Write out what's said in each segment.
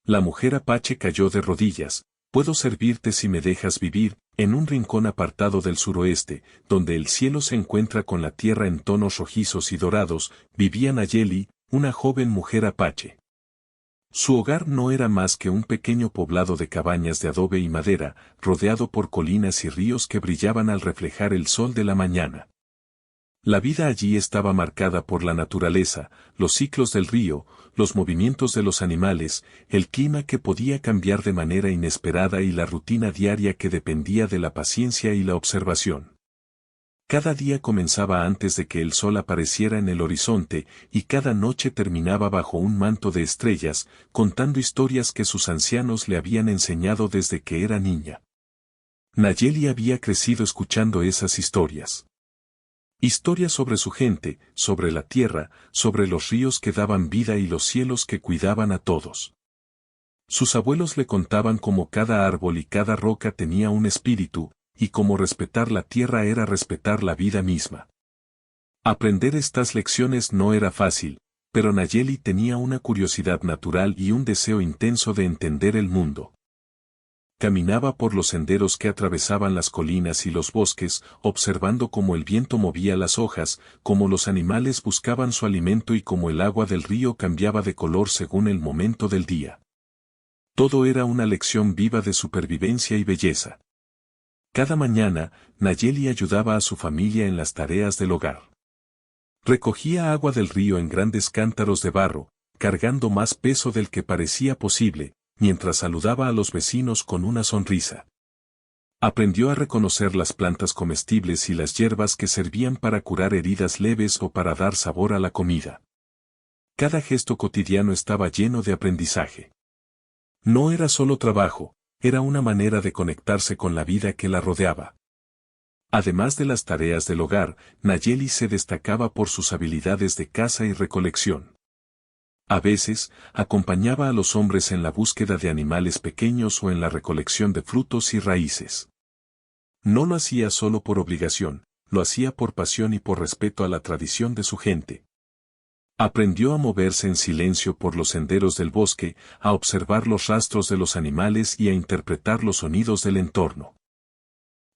La mujer Apache cayó de rodillas. Puedo servirte si me dejas vivir, en un rincón apartado del suroeste, donde el cielo se encuentra con la tierra en tonos rojizos y dorados, vivía Nayeli, una joven mujer Apache. Su hogar no era más que un pequeño poblado de cabañas de adobe y madera, rodeado por colinas y ríos que brillaban al reflejar el sol de la mañana. La vida allí estaba marcada por la naturaleza, los ciclos del río, los movimientos de los animales, el clima que podía cambiar de manera inesperada y la rutina diaria que dependía de la paciencia y la observación. Cada día comenzaba antes de que el sol apareciera en el horizonte y cada noche terminaba bajo un manto de estrellas, contando historias que sus ancianos le habían enseñado desde que era niña. Nayeli había crecido escuchando esas historias. Historias sobre su gente, sobre la tierra, sobre los ríos que daban vida y los cielos que cuidaban a todos. Sus abuelos le contaban cómo cada árbol y cada roca tenía un espíritu, y cómo respetar la tierra era respetar la vida misma. Aprender estas lecciones no era fácil, pero Nayeli tenía una curiosidad natural y un deseo intenso de entender el mundo. Caminaba por los senderos que atravesaban las colinas y los bosques, observando cómo el viento movía las hojas, cómo los animales buscaban su alimento y cómo el agua del río cambiaba de color según el momento del día. Todo era una lección viva de supervivencia y belleza. Cada mañana, Nayeli ayudaba a su familia en las tareas del hogar. Recogía agua del río en grandes cántaros de barro, cargando más peso del que parecía posible, mientras saludaba a los vecinos con una sonrisa. Aprendió a reconocer las plantas comestibles y las hierbas que servían para curar heridas leves o para dar sabor a la comida. Cada gesto cotidiano estaba lleno de aprendizaje. No era solo trabajo, era una manera de conectarse con la vida que la rodeaba. Además de las tareas del hogar, Nayeli se destacaba por sus habilidades de caza y recolección. A veces, acompañaba a los hombres en la búsqueda de animales pequeños o en la recolección de frutos y raíces. No lo hacía solo por obligación, lo hacía por pasión y por respeto a la tradición de su gente. Aprendió a moverse en silencio por los senderos del bosque, a observar los rastros de los animales y a interpretar los sonidos del entorno.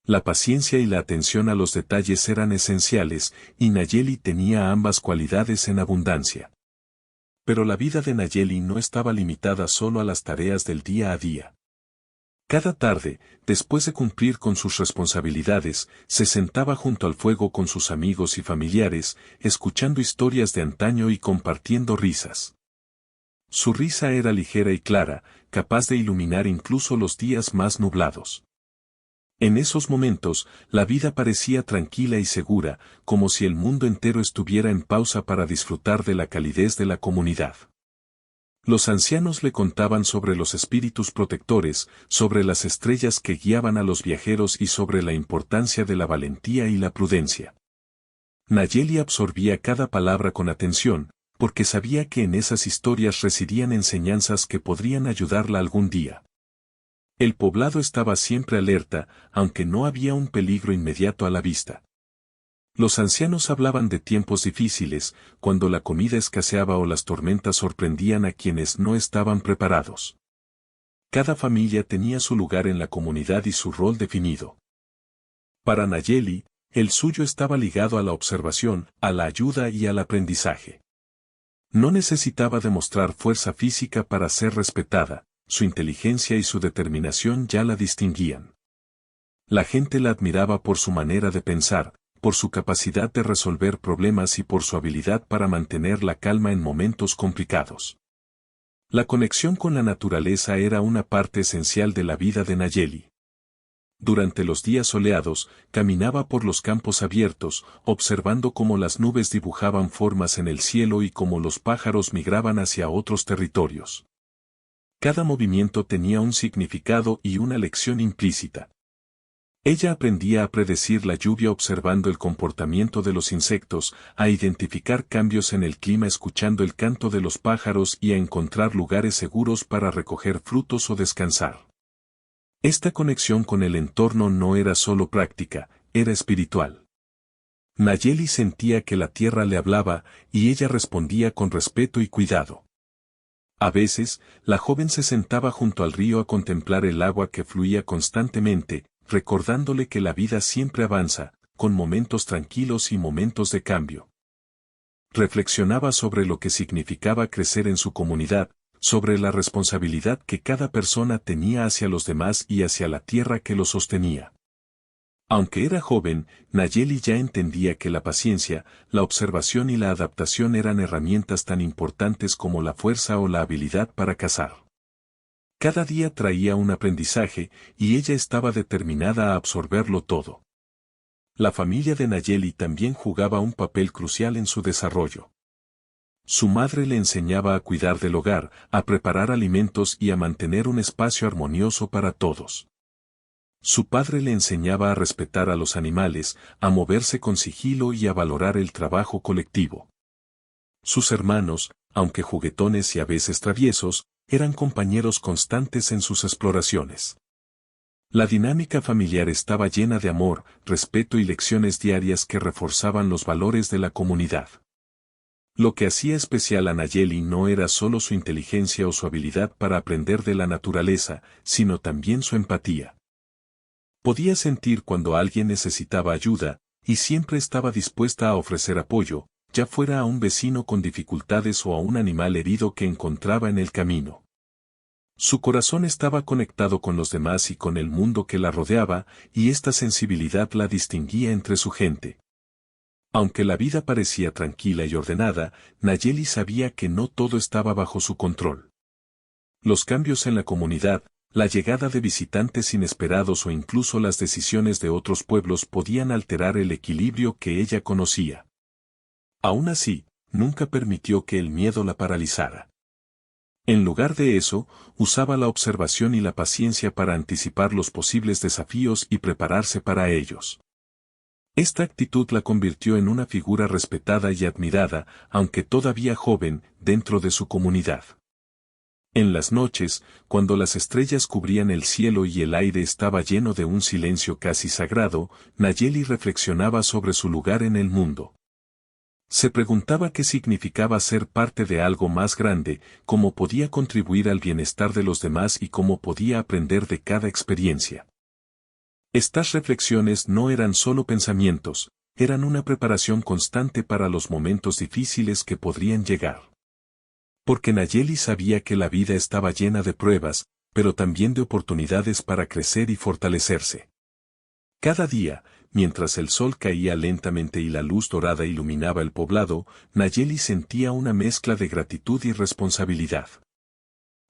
La paciencia y la atención a los detalles eran esenciales, y Nayeli tenía ambas cualidades en abundancia. Pero la vida de Nayeli no estaba limitada solo a las tareas del día a día. Cada tarde, después de cumplir con sus responsabilidades, se sentaba junto al fuego con sus amigos y familiares, escuchando historias de antaño y compartiendo risas. Su risa era ligera y clara, capaz de iluminar incluso los días más nublados. En esos momentos, la vida parecía tranquila y segura, como si el mundo entero estuviera en pausa para disfrutar de la calidez de la comunidad. Los ancianos le contaban sobre los espíritus protectores, sobre las estrellas que guiaban a los viajeros y sobre la importancia de la valentía y la prudencia. Nayeli absorbía cada palabra con atención, porque sabía que en esas historias residían enseñanzas que podrían ayudarla algún día. El poblado estaba siempre alerta, aunque no había un peligro inmediato a la vista. Los ancianos hablaban de tiempos difíciles, cuando la comida escaseaba o las tormentas sorprendían a quienes no estaban preparados. Cada familia tenía su lugar en la comunidad y su rol definido. Para Nayeli, el suyo estaba ligado a la observación, a la ayuda y al aprendizaje. No necesitaba demostrar fuerza física para ser respetada, su inteligencia y su determinación ya la distinguían. La gente la admiraba por su manera de pensar, por su capacidad de resolver problemas y por su habilidad para mantener la calma en momentos complicados. La conexión con la naturaleza era una parte esencial de la vida de Nayeli. Durante los días soleados, caminaba por los campos abiertos, observando cómo las nubes dibujaban formas en el cielo y cómo los pájaros migraban hacia otros territorios. Cada movimiento tenía un significado y una lección implícita. Ella aprendía a predecir la lluvia observando el comportamiento de los insectos, a identificar cambios en el clima escuchando el canto de los pájaros y a encontrar lugares seguros para recoger frutos o descansar. Esta conexión con el entorno no era solo práctica, era espiritual. Nayeli sentía que la tierra le hablaba, y ella respondía con respeto y cuidado. A veces, la joven se sentaba junto al río a contemplar el agua que fluía constantemente, recordándole que la vida siempre avanza, con momentos tranquilos y momentos de cambio. Reflexionaba sobre lo que significaba crecer en su comunidad, sobre la responsabilidad que cada persona tenía hacia los demás y hacia la tierra que lo sostenía. Aunque era joven, Nayeli ya entendía que la paciencia, la observación y la adaptación eran herramientas tan importantes como la fuerza o la habilidad para cazar. Cada día traía un aprendizaje, y ella estaba determinada a absorberlo todo. La familia de Nayeli también jugaba un papel crucial en su desarrollo. Su madre le enseñaba a cuidar del hogar, a preparar alimentos y a mantener un espacio armonioso para todos. Su padre le enseñaba a respetar a los animales, a moverse con sigilo y a valorar el trabajo colectivo. Sus hermanos, aunque juguetones y a veces traviesos, eran compañeros constantes en sus exploraciones. La dinámica familiar estaba llena de amor, respeto y lecciones diarias que reforzaban los valores de la comunidad. Lo que hacía especial a Nayeli no era solo su inteligencia o su habilidad para aprender de la naturaleza, sino también su empatía. Podía sentir cuando alguien necesitaba ayuda, y siempre estaba dispuesta a ofrecer apoyo, ya fuera a un vecino con dificultades o a un animal herido que encontraba en el camino. Su corazón estaba conectado con los demás y con el mundo que la rodeaba, y esta sensibilidad la distinguía entre su gente. Aunque la vida parecía tranquila y ordenada, Nayeli sabía que no todo estaba bajo su control. Los cambios en la comunidad, la llegada de visitantes inesperados o incluso las decisiones de otros pueblos podían alterar el equilibrio que ella conocía. Aún así, nunca permitió que el miedo la paralizara. En lugar de eso, usaba la observación y la paciencia para anticipar los posibles desafíos y prepararse para ellos. Esta actitud la convirtió en una figura respetada y admirada, aunque todavía joven, dentro de su comunidad. En las noches, cuando las estrellas cubrían el cielo y el aire estaba lleno de un silencio casi sagrado, Nayeli reflexionaba sobre su lugar en el mundo. Se preguntaba qué significaba ser parte de algo más grande, cómo podía contribuir al bienestar de los demás y cómo podía aprender de cada experiencia. Estas reflexiones no eran solo pensamientos, eran una preparación constante para los momentos difíciles que podrían llegar. Porque Nayeli sabía que la vida estaba llena de pruebas, pero también de oportunidades para crecer y fortalecerse. Cada día, mientras el sol caía lentamente y la luz dorada iluminaba el poblado, Nayeli sentía una mezcla de gratitud y responsabilidad.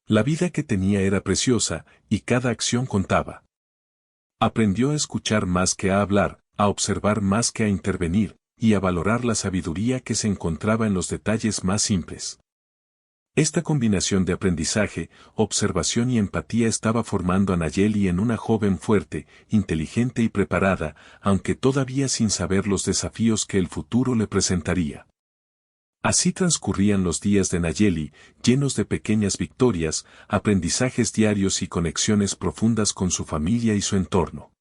La vida que tenía era preciosa, y cada acción contaba. Aprendió a escuchar más que a hablar, a observar más que a intervenir, y a valorar la sabiduría que se encontraba en los detalles más simples. Esta combinación de aprendizaje, observación y empatía estaba formando a Nayeli en una joven fuerte, inteligente y preparada, aunque todavía sin saber los desafíos que el futuro le presentaría. Así transcurrían los días de Nayeli, llenos de pequeñas victorias, aprendizajes diarios y conexiones profundas con su familia y su entorno.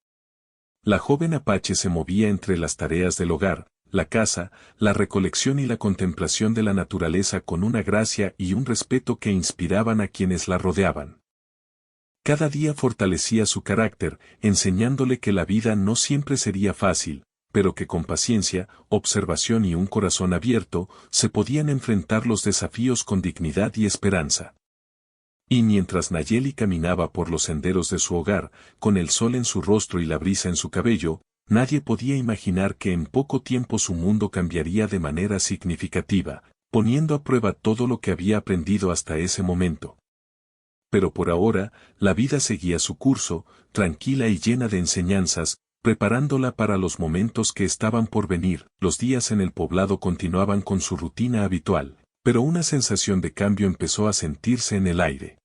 La joven apache se movía entre las tareas del hogar, la caza, la recolección y la contemplación de la naturaleza con una gracia y un respeto que inspiraban a quienes la rodeaban. Cada día fortalecía su carácter, enseñándole que la vida no siempre sería fácil, pero que con paciencia, observación y un corazón abierto, se podían enfrentar los desafíos con dignidad y esperanza. Y mientras Nayeli caminaba por los senderos de su hogar, con el sol en su rostro y la brisa en su cabello, nadie podía imaginar que en poco tiempo su mundo cambiaría de manera significativa, poniendo a prueba todo lo que había aprendido hasta ese momento. Pero por ahora, la vida seguía su curso, tranquila y llena de enseñanzas, preparándola para los momentos que estaban por venir. Los días en el poblado continuaban con su rutina habitual, pero una sensación de cambio empezó a sentirse en el aire.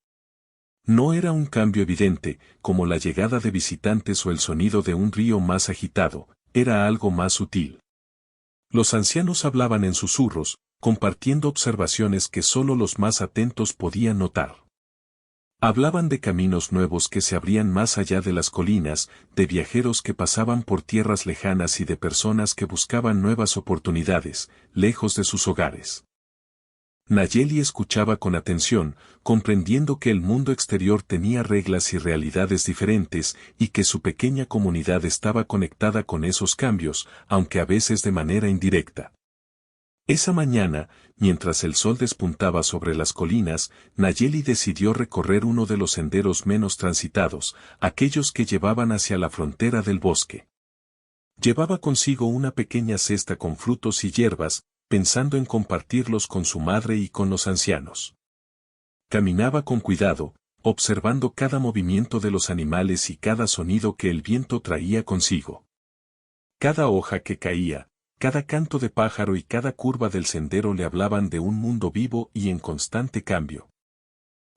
No era un cambio evidente, como la llegada de visitantes o el sonido de un río más agitado, era algo más sutil. Los ancianos hablaban en susurros, compartiendo observaciones que solo los más atentos podían notar. Hablaban de caminos nuevos que se abrían más allá de las colinas, de viajeros que pasaban por tierras lejanas y de personas que buscaban nuevas oportunidades, lejos de sus hogares. Nayeli escuchaba con atención, comprendiendo que el mundo exterior tenía reglas y realidades diferentes y que su pequeña comunidad estaba conectada con esos cambios, aunque a veces de manera indirecta. Esa mañana, mientras el sol despuntaba sobre las colinas, Nayeli decidió recorrer uno de los senderos menos transitados, aquellos que llevaban hacia la frontera del bosque. Llevaba consigo una pequeña cesta con frutos y hierbas, pensando en compartirlos con su madre y con los ancianos. Caminaba con cuidado, observando cada movimiento de los animales y cada sonido que el viento traía consigo. Cada hoja que caía, cada canto de pájaro y cada curva del sendero le hablaban de un mundo vivo y en constante cambio.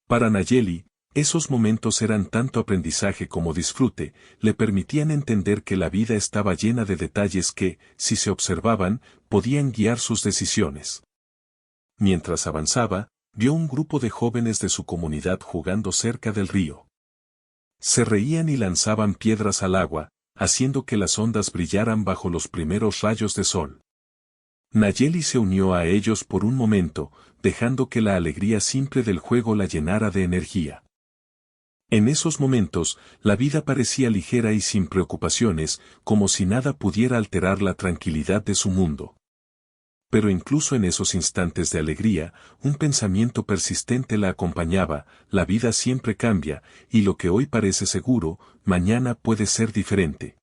Para Nayeli, esos momentos eran tanto aprendizaje como disfrute, le permitían entender que la vida estaba llena de detalles que, si se observaban, podían guiar sus decisiones. Mientras avanzaba, vio un grupo de jóvenes de su comunidad jugando cerca del río. Se reían y lanzaban piedras al agua, haciendo que las ondas brillaran bajo los primeros rayos de sol. Nayeli se unió a ellos por un momento, dejando que la alegría simple del juego la llenara de energía. En esos momentos, la vida parecía ligera y sin preocupaciones, como si nada pudiera alterar la tranquilidad de su mundo. Pero incluso en esos instantes de alegría, un pensamiento persistente la acompañaba: la vida siempre cambia, y lo que hoy parece seguro, mañana puede ser diferente.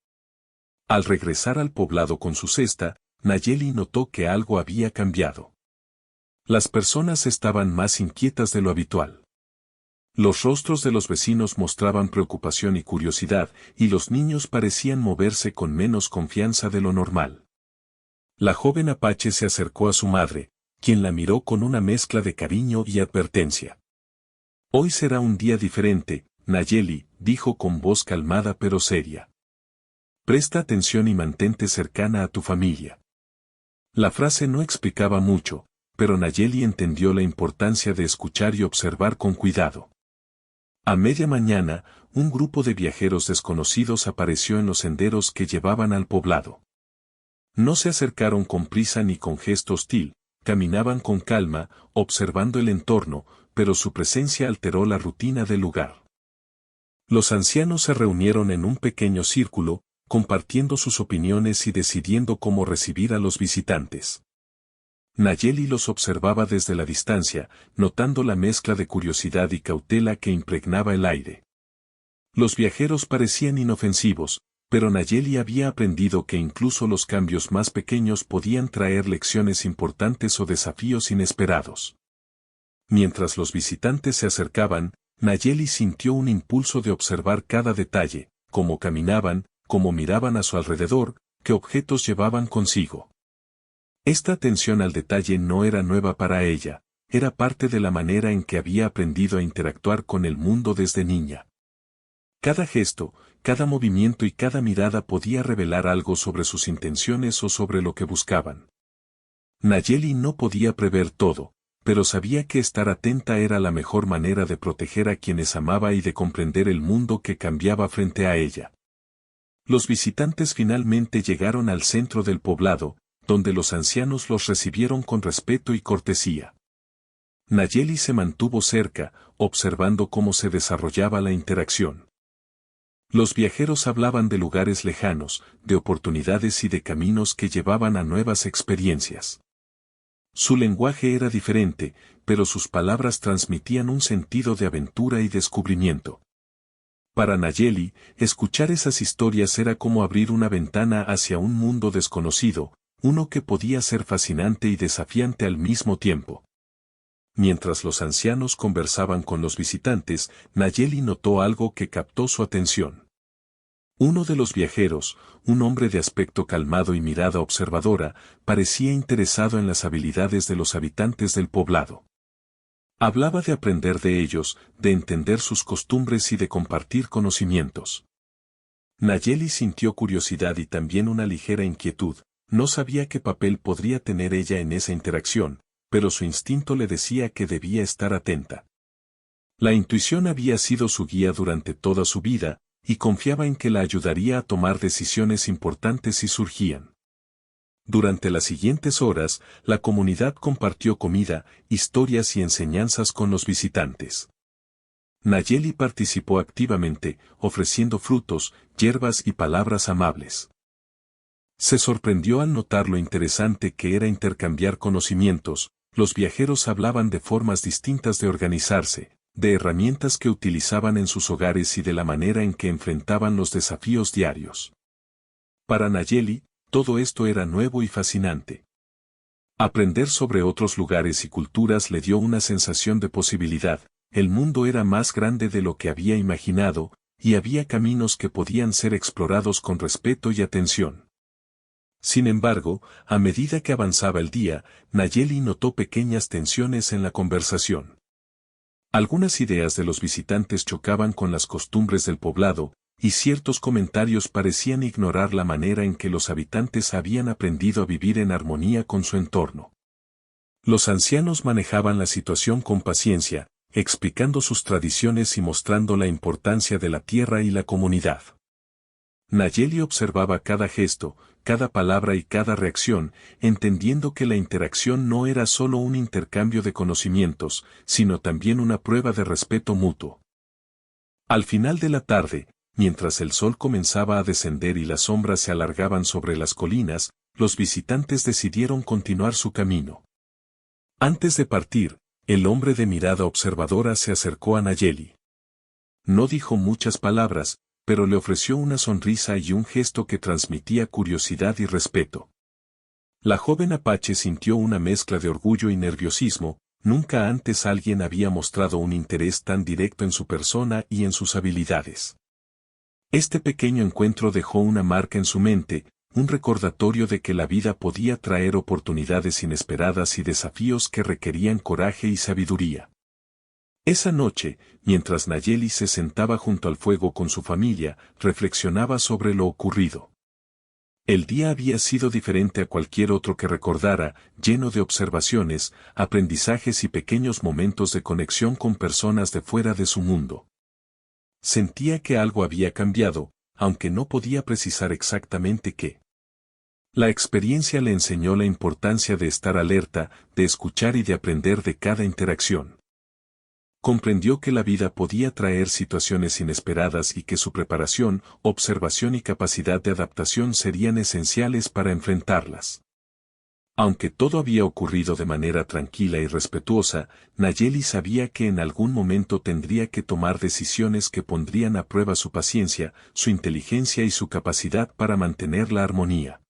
Al regresar al poblado con su cesta, Nayeli notó que algo había cambiado. Las personas estaban más inquietas de lo habitual. Los rostros de los vecinos mostraban preocupación y curiosidad, y los niños parecían moverse con menos confianza de lo normal. La joven apache se acercó a su madre, quien la miró con una mezcla de cariño y advertencia. «Hoy será un día diferente», Nayeli dijo con voz calmada pero seria. «Presta atención y mantente cercana a tu familia». La frase no explicaba mucho, pero Nayeli entendió la importancia de escuchar y observar con cuidado. A media mañana, un grupo de viajeros desconocidos apareció en los senderos que llevaban al poblado. No se acercaron con prisa ni con gesto hostil, caminaban con calma, observando el entorno, pero su presencia alteró la rutina del lugar. Los ancianos se reunieron en un pequeño círculo, compartiendo sus opiniones y decidiendo cómo recibir a los visitantes. Nayeli los observaba desde la distancia, notando la mezcla de curiosidad y cautela que impregnaba el aire. Los viajeros parecían inofensivos, pero Nayeli había aprendido que incluso los cambios más pequeños podían traer lecciones importantes o desafíos inesperados. Mientras los visitantes se acercaban, Nayeli sintió un impulso de observar cada detalle: cómo caminaban, cómo miraban a su alrededor, qué objetos llevaban consigo. Esta atención al detalle no era nueva para ella, era parte de la manera en que había aprendido a interactuar con el mundo desde niña. Cada gesto, cada movimiento y cada mirada podía revelar algo sobre sus intenciones o sobre lo que buscaban. Nayeli no podía prever todo, pero sabía que estar atenta era la mejor manera de proteger a quienes amaba y de comprender el mundo que cambiaba frente a ella. Los visitantes finalmente llegaron al centro del poblado, donde los ancianos los recibieron con respeto y cortesía. Nayeli se mantuvo cerca, observando cómo se desarrollaba la interacción. Los viajeros hablaban de lugares lejanos, de oportunidades y de caminos que llevaban a nuevas experiencias. Su lenguaje era diferente, pero sus palabras transmitían un sentido de aventura y descubrimiento. Para Nayeli, escuchar esas historias era como abrir una ventana hacia un mundo desconocido, uno que podía ser fascinante y desafiante al mismo tiempo. Mientras los ancianos conversaban con los visitantes, Nayeli notó algo que captó su atención. Uno de los viajeros, un hombre de aspecto calmado y mirada observadora, parecía interesado en las habilidades de los habitantes del poblado. Hablaba de aprender de ellos, de entender sus costumbres y de compartir conocimientos. Nayeli sintió curiosidad y también una ligera inquietud. No sabía qué papel podría tener ella en esa interacción, pero su instinto le decía que debía estar atenta. La intuición había sido su guía durante toda su vida, y confiaba en que la ayudaría a tomar decisiones importantes si surgían. Durante las siguientes horas, la comunidad compartió comida, historias y enseñanzas con los visitantes. Nayeli participó activamente, ofreciendo frutos, hierbas y palabras amables. Se sorprendió al notar lo interesante que era intercambiar conocimientos. Los viajeros hablaban de formas distintas de organizarse, de herramientas que utilizaban en sus hogares y de la manera en que enfrentaban los desafíos diarios. Para Nayeli, todo esto era nuevo y fascinante. Aprender sobre otros lugares y culturas le dio una sensación de posibilidad. El mundo era más grande de lo que había imaginado, y había caminos que podían ser explorados con respeto y atención. Sin embargo, a medida que avanzaba el día, Nayeli notó pequeñas tensiones en la conversación. Algunas ideas de los visitantes chocaban con las costumbres del poblado, y ciertos comentarios parecían ignorar la manera en que los habitantes habían aprendido a vivir en armonía con su entorno. Los ancianos manejaban la situación con paciencia, explicando sus tradiciones y mostrando la importancia de la tierra y la comunidad. Nayeli observaba cada gesto, cada palabra y cada reacción, entendiendo que la interacción no era solo un intercambio de conocimientos, sino también una prueba de respeto mutuo. Al final de la tarde, mientras el sol comenzaba a descender y las sombras se alargaban sobre las colinas, los visitantes decidieron continuar su camino. Antes de partir, el hombre de mirada observadora se acercó a Nayeli. No dijo muchas palabras, pero le ofreció una sonrisa y un gesto que transmitía curiosidad y respeto. La joven apache sintió una mezcla de orgullo y nerviosismo. Nunca antes alguien había mostrado un interés tan directo en su persona y en sus habilidades. Este pequeño encuentro dejó una marca en su mente, un recordatorio de que la vida podía traer oportunidades inesperadas y desafíos que requerían coraje y sabiduría. Esa noche, mientras Nayeli se sentaba junto al fuego con su familia, reflexionaba sobre lo ocurrido. El día había sido diferente a cualquier otro que recordara, lleno de observaciones, aprendizajes y pequeños momentos de conexión con personas de fuera de su mundo. Sentía que algo había cambiado, aunque no podía precisar exactamente qué. La experiencia le enseñó la importancia de estar alerta, de escuchar y de aprender de cada interacción. Comprendió que la vida podía traer situaciones inesperadas y que su preparación, observación y capacidad de adaptación serían esenciales para enfrentarlas. Aunque todo había ocurrido de manera tranquila y respetuosa, Nayeli sabía que en algún momento tendría que tomar decisiones que pondrían a prueba su paciencia, su inteligencia y su capacidad para mantener la armonía.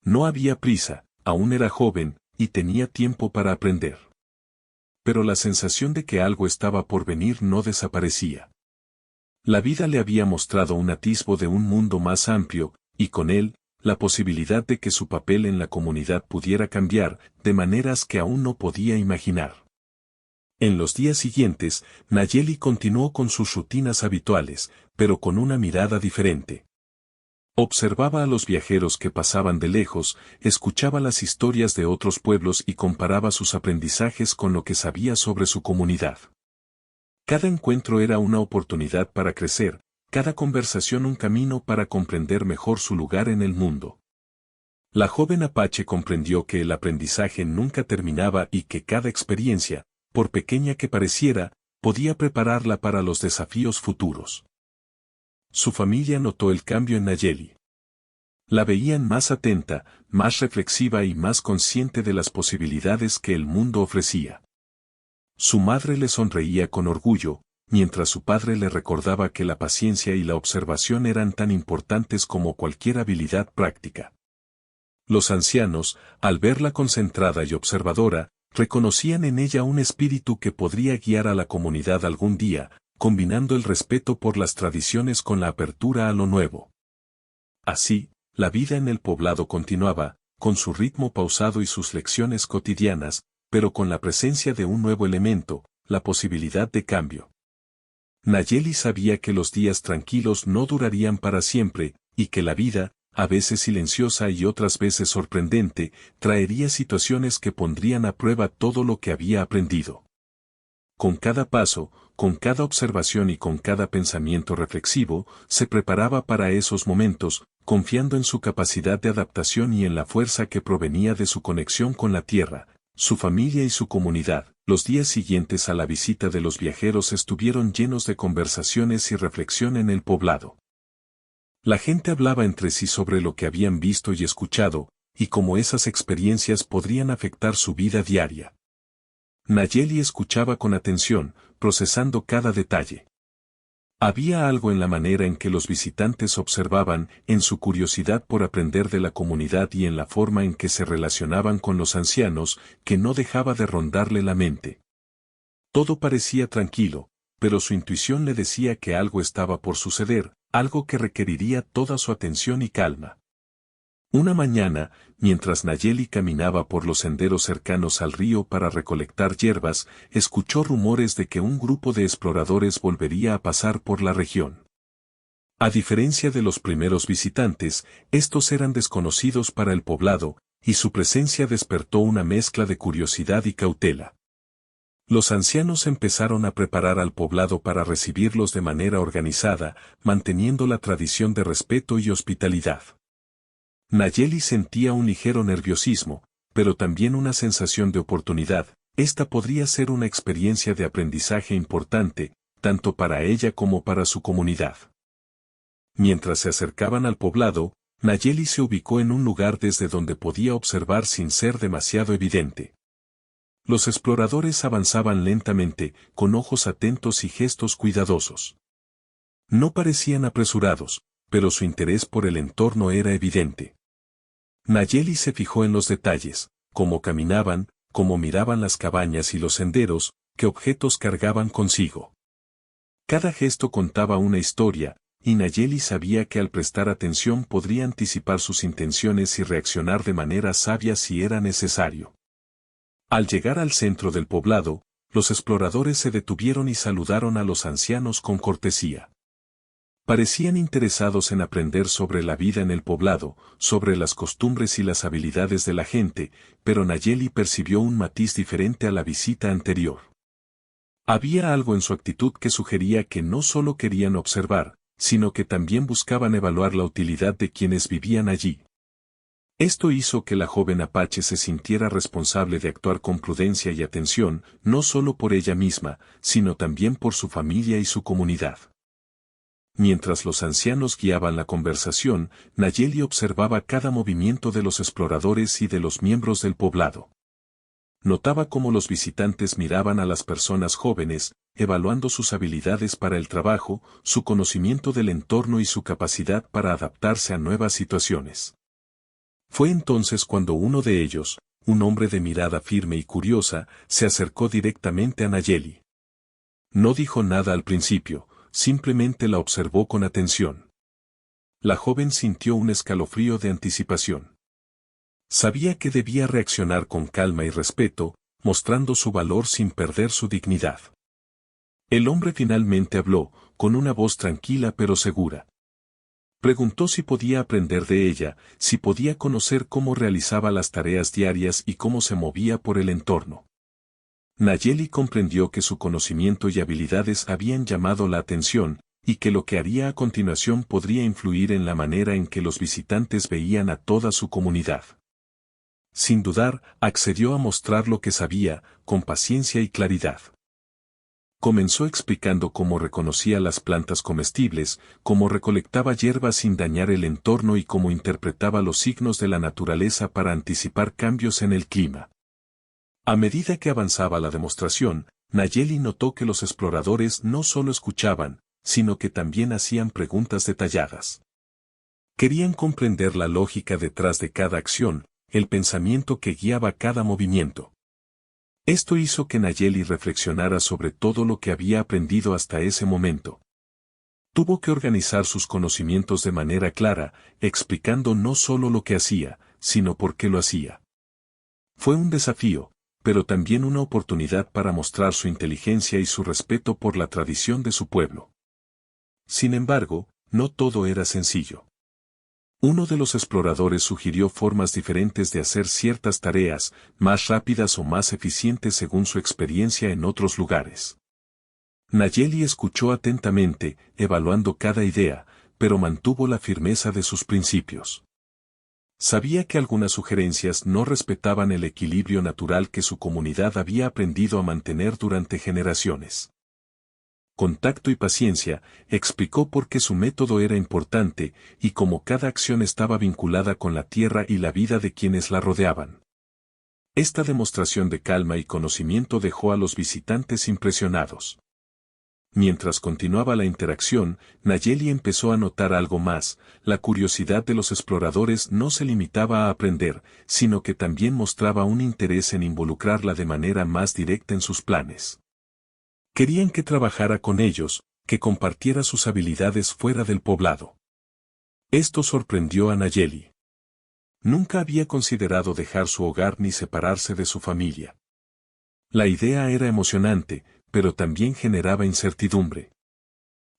No había prisa, aún era joven, y tenía tiempo para aprender. Pero la sensación de que algo estaba por venir no desaparecía. La vida le había mostrado un atisbo de un mundo más amplio, y con él, la posibilidad de que su papel en la comunidad pudiera cambiar, de maneras que aún no podía imaginar. En los días siguientes, Nayeli continuó con sus rutinas habituales, pero con una mirada diferente. Observaba a los viajeros que pasaban de lejos, escuchaba las historias de otros pueblos y comparaba sus aprendizajes con lo que sabía sobre su comunidad. Cada encuentro era una oportunidad para crecer, cada conversación un camino para comprender mejor su lugar en el mundo. La joven apache comprendió que el aprendizaje nunca terminaba y que cada experiencia, por pequeña que pareciera, podía prepararla para los desafíos futuros. Su familia notó el cambio en Nayeli. La veían más atenta, más reflexiva y más consciente de las posibilidades que el mundo ofrecía. Su madre le sonreía con orgullo, mientras su padre le recordaba que la paciencia y la observación eran tan importantes como cualquier habilidad práctica. Los ancianos, al verla concentrada y observadora, reconocían en ella un espíritu que podría guiar a la comunidad algún día, combinando el respeto por las tradiciones con la apertura a lo nuevo. Así, la vida en el poblado continuaba, con su ritmo pausado y sus lecciones cotidianas, pero con la presencia de un nuevo elemento, la posibilidad de cambio. Nayeli sabía que los días tranquilos no durarían para siempre, y que la vida, a veces silenciosa y otras veces sorprendente, traería situaciones que pondrían a prueba todo lo que había aprendido. Con cada paso, con cada observación y con cada pensamiento reflexivo, se preparaba para esos momentos, confiando en su capacidad de adaptación y en la fuerza que provenía de su conexión con la tierra, su familia y su comunidad. Los días siguientes a la visita de los viajeros estuvieron llenos de conversaciones y reflexión en el poblado. La gente hablaba entre sí sobre lo que habían visto y escuchado, y cómo esas experiencias podrían afectar su vida diaria. Nayeli escuchaba con atención, procesando cada detalle. Había algo en la manera en que los visitantes observaban, en su curiosidad por aprender de la comunidad y en la forma en que se relacionaban con los ancianos, que no dejaba de rondarle la mente. Todo parecía tranquilo, pero su intuición le decía que algo estaba por suceder, algo que requeriría toda su atención y calma. Una mañana, mientras Nayeli caminaba por los senderos cercanos al río para recolectar hierbas, escuchó rumores de que un grupo de exploradores volvería a pasar por la región. A diferencia de los primeros visitantes, estos eran desconocidos para el poblado, y su presencia despertó una mezcla de curiosidad y cautela. Los ancianos empezaron a preparar al poblado para recibirlos de manera organizada, manteniendo la tradición de respeto y hospitalidad. Nayeli sentía un ligero nerviosismo, pero también una sensación de oportunidad. Esta podría ser una experiencia de aprendizaje importante, tanto para ella como para su comunidad. Mientras se acercaban al poblado, Nayeli se ubicó en un lugar desde donde podía observar sin ser demasiado evidente. Los exploradores avanzaban lentamente, con ojos atentos y gestos cuidadosos. No parecían apresurados, pero su interés por el entorno era evidente. Nayeli se fijó en los detalles, cómo caminaban, cómo miraban las cabañas y los senderos, qué objetos cargaban consigo. Cada gesto contaba una historia, y Nayeli sabía que al prestar atención podría anticipar sus intenciones y reaccionar de manera sabia si era necesario. Al llegar al centro del poblado, los exploradores se detuvieron y saludaron a los ancianos con cortesía. Parecían interesados en aprender sobre la vida en el poblado, sobre las costumbres y las habilidades de la gente, pero Nayeli percibió un matiz diferente a la visita anterior. Había algo en su actitud que sugería que no solo querían observar, sino que también buscaban evaluar la utilidad de quienes vivían allí. Esto hizo que la joven apache se sintiera responsable de actuar con prudencia y atención, no solo por ella misma, sino también por su familia y su comunidad. Mientras los ancianos guiaban la conversación, Nayeli observaba cada movimiento de los exploradores y de los miembros del poblado. Notaba cómo los visitantes miraban a las personas jóvenes, evaluando sus habilidades para el trabajo, su conocimiento del entorno y su capacidad para adaptarse a nuevas situaciones. Fue entonces cuando uno de ellos, un hombre de mirada firme y curiosa, se acercó directamente a Nayeli. No dijo nada al principio, simplemente la observó con atención. La joven sintió un escalofrío de anticipación. Sabía que debía reaccionar con calma y respeto, mostrando su valor sin perder su dignidad. El hombre finalmente habló, con una voz tranquila pero segura. Preguntó si podía aprender de ella, si podía conocer cómo realizaba las tareas diarias y cómo se movía por el entorno. Nayeli comprendió que su conocimiento y habilidades habían llamado la atención, y que lo que haría a continuación podría influir en la manera en que los visitantes veían a toda su comunidad. Sin dudar, accedió a mostrar lo que sabía, con paciencia y claridad. Comenzó explicando cómo reconocía las plantas comestibles, cómo recolectaba hierbas sin dañar el entorno y cómo interpretaba los signos de la naturaleza para anticipar cambios en el clima. A medida que avanzaba la demostración, Nayeli notó que los exploradores no solo escuchaban, sino que también hacían preguntas detalladas. Querían comprender la lógica detrás de cada acción, el pensamiento que guiaba cada movimiento. Esto hizo que Nayeli reflexionara sobre todo lo que había aprendido hasta ese momento. Tuvo que organizar sus conocimientos de manera clara, explicando no solo lo que hacía, sino por qué lo hacía. Fue un desafío, pero también una oportunidad para mostrar su inteligencia y su respeto por la tradición de su pueblo. Sin embargo, no todo era sencillo. Uno de los exploradores sugirió formas diferentes de hacer ciertas tareas, más rápidas o más eficientes según su experiencia en otros lugares. Nayeli escuchó atentamente, evaluando cada idea, pero mantuvo la firmeza de sus principios. Sabía que algunas sugerencias no respetaban el equilibrio natural que su comunidad había aprendido a mantener durante generaciones. Con tacto y paciencia, explicó por qué su método era importante y cómo cada acción estaba vinculada con la tierra y la vida de quienes la rodeaban. Esta demostración de calma y conocimiento dejó a los visitantes impresionados. Mientras continuaba la interacción, Nayeli empezó a notar algo más. La curiosidad de los exploradores no se limitaba a aprender, sino que también mostraba un interés en involucrarla de manera más directa en sus planes. Querían que trabajara con ellos, que compartiera sus habilidades fuera del poblado. Esto sorprendió a Nayeli. Nunca había considerado dejar su hogar ni separarse de su familia. La idea era emocionante, pero también generaba incertidumbre.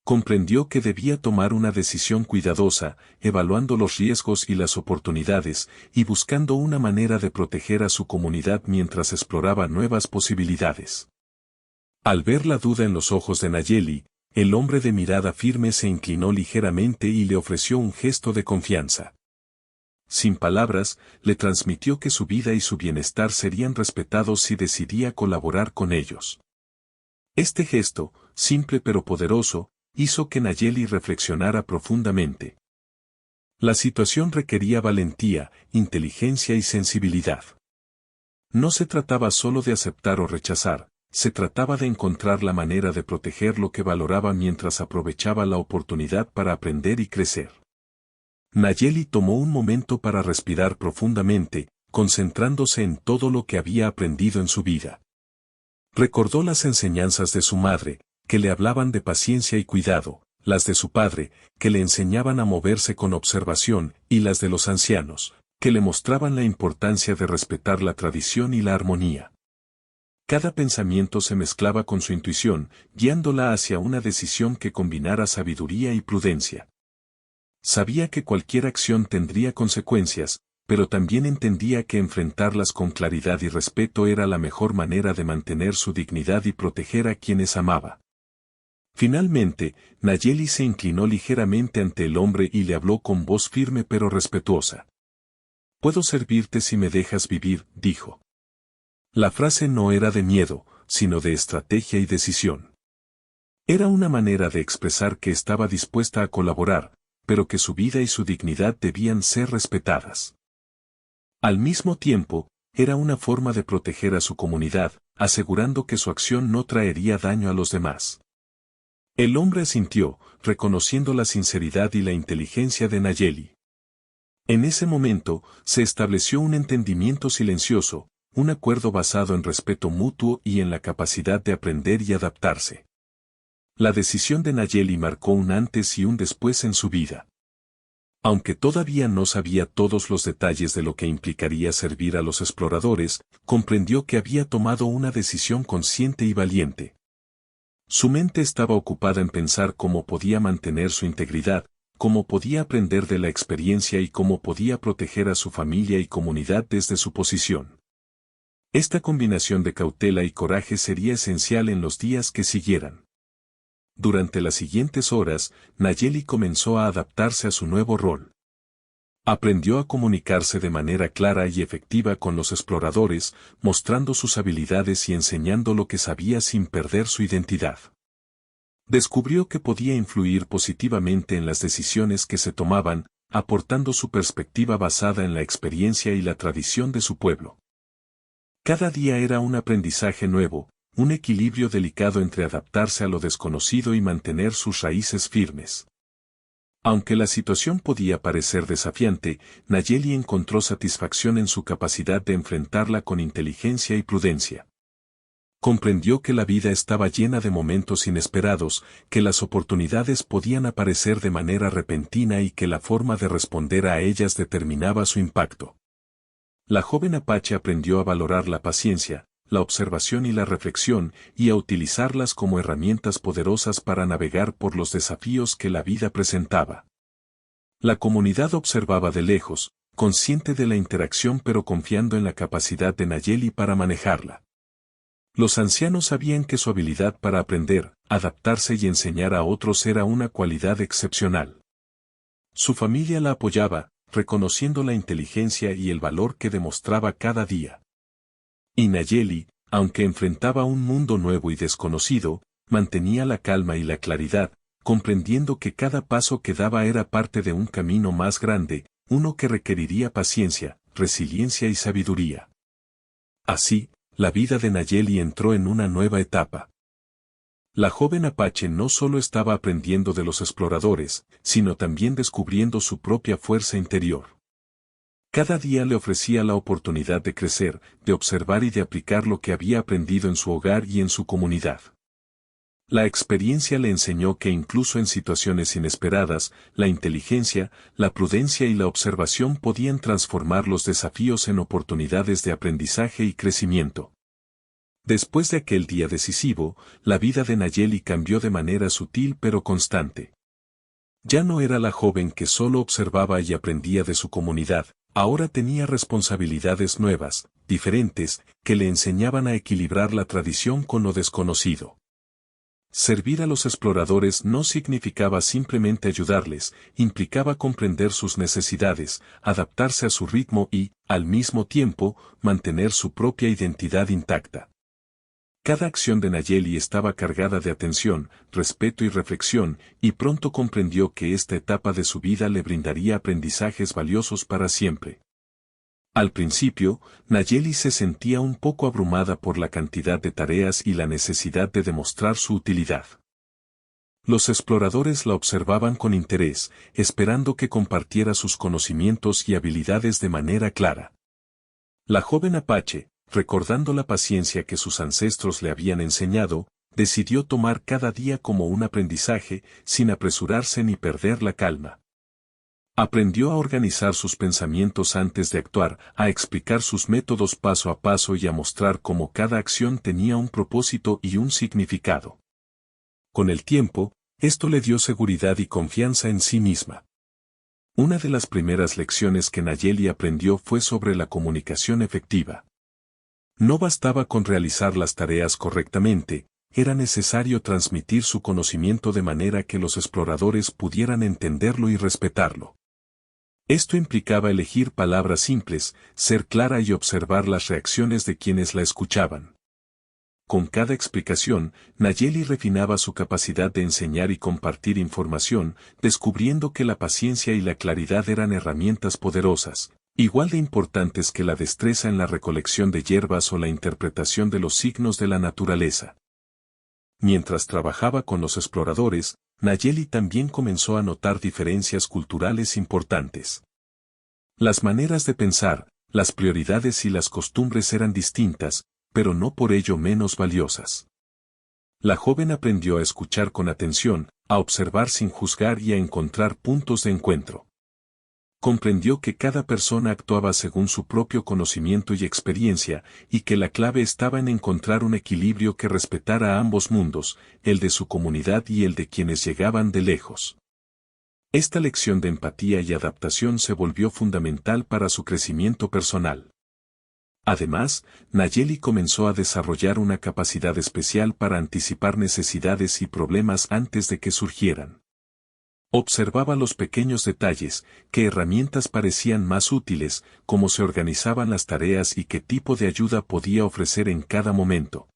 Comprendió que debía tomar una decisión cuidadosa, evaluando los riesgos y las oportunidades, y buscando una manera de proteger a su comunidad mientras exploraba nuevas posibilidades. Al ver la duda en los ojos de Nayeli, el hombre de mirada firme se inclinó ligeramente y le ofreció un gesto de confianza. Sin palabras, le transmitió que su vida y su bienestar serían respetados si decidía colaborar con ellos. Este gesto, simple pero poderoso, hizo que Nayeli reflexionara profundamente. La situación requería valentía, inteligencia y sensibilidad. No se trataba solo de aceptar o rechazar, se trataba de encontrar la manera de proteger lo que valoraba mientras aprovechaba la oportunidad para aprender y crecer. Nayeli tomó un momento para respirar profundamente, concentrándose en todo lo que había aprendido en su vida. Recordó las enseñanzas de su madre, que le hablaban de paciencia y cuidado, las de su padre, que le enseñaban a moverse con observación, y las de los ancianos, que le mostraban la importancia de respetar la tradición y la armonía. Cada pensamiento se mezclaba con su intuición, guiándola hacia una decisión que combinara sabiduría y prudencia. Sabía que cualquier acción tendría consecuencias, pero también entendía que enfrentarlas con claridad y respeto era la mejor manera de mantener su dignidad y proteger a quienes amaba. Finalmente, Nayeli se inclinó ligeramente ante el hombre y le habló con voz firme pero respetuosa. «Puedo servirte si me dejas vivir», dijo. La frase no era de miedo, sino de estrategia y decisión. Era una manera de expresar que estaba dispuesta a colaborar, pero que su vida y su dignidad debían ser respetadas. Al mismo tiempo, era una forma de proteger a su comunidad, asegurando que su acción no traería daño a los demás. El hombre asintió, reconociendo la sinceridad y la inteligencia de Nayeli. En ese momento, se estableció un entendimiento silencioso, un acuerdo basado en respeto mutuo y en la capacidad de aprender y adaptarse. La decisión de Nayeli marcó un antes y un después en su vida. Aunque todavía no sabía todos los detalles de lo que implicaría servir a los exploradores, comprendió que había tomado una decisión consciente y valiente. Su mente estaba ocupada en pensar cómo podía mantener su integridad, cómo podía aprender de la experiencia y cómo podía proteger a su familia y comunidad desde su posición. Esta combinación de cautela y coraje sería esencial en los días que siguieran. Durante las siguientes horas, Nayeli comenzó a adaptarse a su nuevo rol. Aprendió a comunicarse de manera clara y efectiva con los exploradores, mostrando sus habilidades y enseñando lo que sabía sin perder su identidad. Descubrió que podía influir positivamente en las decisiones que se tomaban, aportando su perspectiva basada en la experiencia y la tradición de su pueblo. Cada día era un aprendizaje nuevo, un equilibrio delicado entre adaptarse a lo desconocido y mantener sus raíces firmes. Aunque la situación podía parecer desafiante, Nayeli encontró satisfacción en su capacidad de enfrentarla con inteligencia y prudencia. Comprendió que la vida estaba llena de momentos inesperados, que las oportunidades podían aparecer de manera repentina y que la forma de responder a ellas determinaba su impacto. La joven apache aprendió a valorar la paciencia, la observación y la reflexión, y a utilizarlas como herramientas poderosas para navegar por los desafíos que la vida presentaba. La comunidad observaba de lejos, consciente de la interacción pero confiando en la capacidad de Nayeli para manejarla. Los ancianos sabían que su habilidad para aprender, adaptarse y enseñar a otros era una cualidad excepcional. Su familia la apoyaba, reconociendo la inteligencia y el valor que demostraba cada día. Y Nayeli, aunque enfrentaba un mundo nuevo y desconocido, mantenía la calma y la claridad, comprendiendo que cada paso que daba era parte de un camino más grande, uno que requeriría paciencia, resiliencia y sabiduría. Así, la vida de Nayeli entró en una nueva etapa. La joven Apache no solo estaba aprendiendo de los exploradores, sino también descubriendo su propia fuerza interior. Cada día le ofrecía la oportunidad de crecer, de observar y de aplicar lo que había aprendido en su hogar y en su comunidad. La experiencia le enseñó que incluso en situaciones inesperadas, la inteligencia, la prudencia y la observación podían transformar los desafíos en oportunidades de aprendizaje y crecimiento. Después de aquel día decisivo, la vida de Nayeli cambió de manera sutil pero constante. Ya no era la joven que solo observaba y aprendía de su comunidad, ahora tenía responsabilidades nuevas, diferentes, que le enseñaban a equilibrar la tradición con lo desconocido. Servir a los exploradores no significaba simplemente ayudarles, implicaba comprender sus necesidades, adaptarse a su ritmo y, al mismo tiempo, mantener su propia identidad intacta. Cada acción de Nayeli estaba cargada de atención, respeto y reflexión, y pronto comprendió que esta etapa de su vida le brindaría aprendizajes valiosos para siempre. Al principio, Nayeli se sentía un poco abrumada por la cantidad de tareas y la necesidad de demostrar su utilidad. Los exploradores la observaban con interés, esperando que compartiera sus conocimientos y habilidades de manera clara. La joven Apache, recordando la paciencia que sus ancestros le habían enseñado, decidió tomar cada día como un aprendizaje, sin apresurarse ni perder la calma. Aprendió a organizar sus pensamientos antes de actuar, a explicar sus métodos paso a paso y a mostrar cómo cada acción tenía un propósito y un significado. Con el tiempo, esto le dio seguridad y confianza en sí misma. Una de las primeras lecciones que Nayeli aprendió fue sobre la comunicación efectiva. No bastaba con realizar las tareas correctamente, era necesario transmitir su conocimiento de manera que los exploradores pudieran entenderlo y respetarlo. Esto implicaba elegir palabras simples, ser clara y observar las reacciones de quienes la escuchaban. Con cada explicación, Nayeli refinaba su capacidad de enseñar y compartir información, descubriendo que la paciencia y la claridad eran herramientas poderosas, igual de importantes que la destreza en la recolección de hierbas o la interpretación de los signos de la naturaleza. Mientras trabajaba con los exploradores, Nayeli también comenzó a notar diferencias culturales importantes. Las maneras de pensar, las prioridades y las costumbres eran distintas, pero no por ello menos valiosas. La joven aprendió a escuchar con atención, a observar sin juzgar y a encontrar puntos de encuentro. Comprendió que cada persona actuaba según su propio conocimiento y experiencia, y que la clave estaba en encontrar un equilibrio que respetara a ambos mundos, el de su comunidad y el de quienes llegaban de lejos. Esta lección de empatía y adaptación se volvió fundamental para su crecimiento personal. Además, Nayeli comenzó a desarrollar una capacidad especial para anticipar necesidades y problemas antes de que surgieran. Observaba los pequeños detalles, qué herramientas parecían más útiles, cómo se organizaban las tareas y qué tipo de ayuda podía ofrecer en cada momento.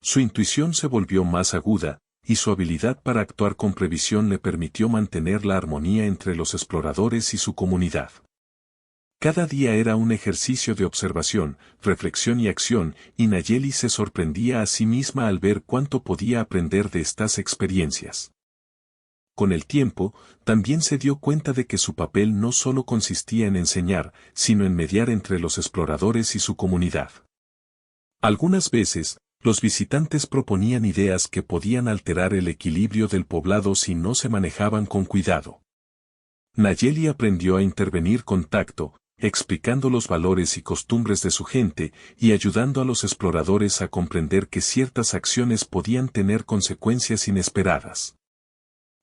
Su intuición se volvió más aguda, y su habilidad para actuar con previsión le permitió mantener la armonía entre los exploradores y su comunidad. Cada día era un ejercicio de observación, reflexión y acción, y Nayeli se sorprendía a sí misma al ver cuánto podía aprender de estas experiencias. Con el tiempo, también se dio cuenta de que su papel no solo consistía en enseñar, sino en mediar entre los exploradores y su comunidad. Algunas veces, los visitantes proponían ideas que podían alterar el equilibrio del poblado si no se manejaban con cuidado. Nayeli aprendió a intervenir con tacto, explicando los valores y costumbres de su gente y ayudando a los exploradores a comprender que ciertas acciones podían tener consecuencias inesperadas.